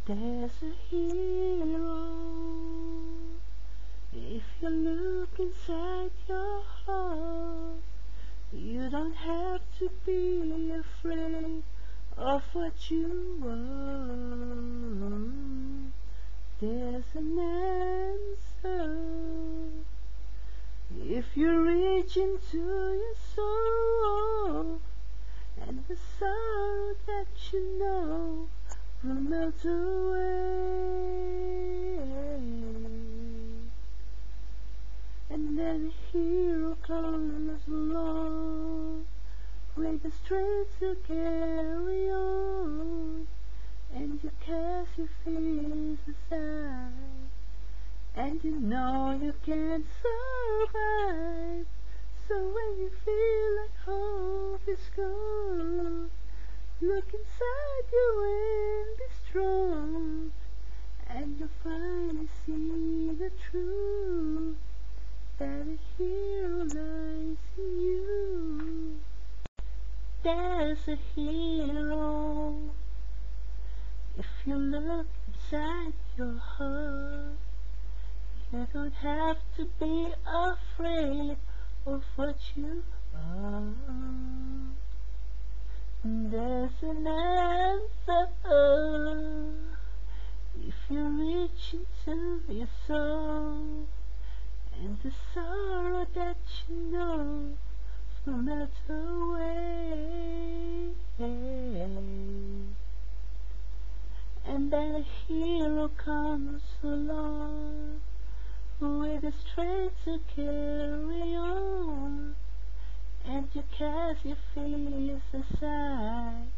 There's a hero. If you look inside your heart, you don't have to be afraid of what you are. There's an answer. If you reach into your soul, and the sorrow that you know will melt away, and then a hero comes along with the strength to carry on, and you cast your fears aside, and you know you can survive. So when you feel like hope is gone, look inside you and be strong, and you'll finally see the truth, that a hero lies in you. There's a hero. If you look inside your heart, you don't have to be afraid of what you are. There's an answer. If you reach into your soul, and the sorrow that you know will melt away, and then a hero comes along with the strength to carry on, and you cast your fears aside,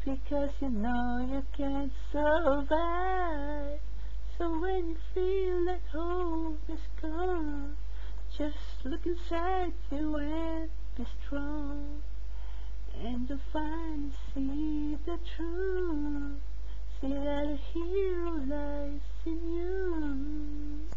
because you know you can't survive. So when you feel that hope is gone, just look inside you and be strong, and you'll finally see the truth, see that a hero lies in you.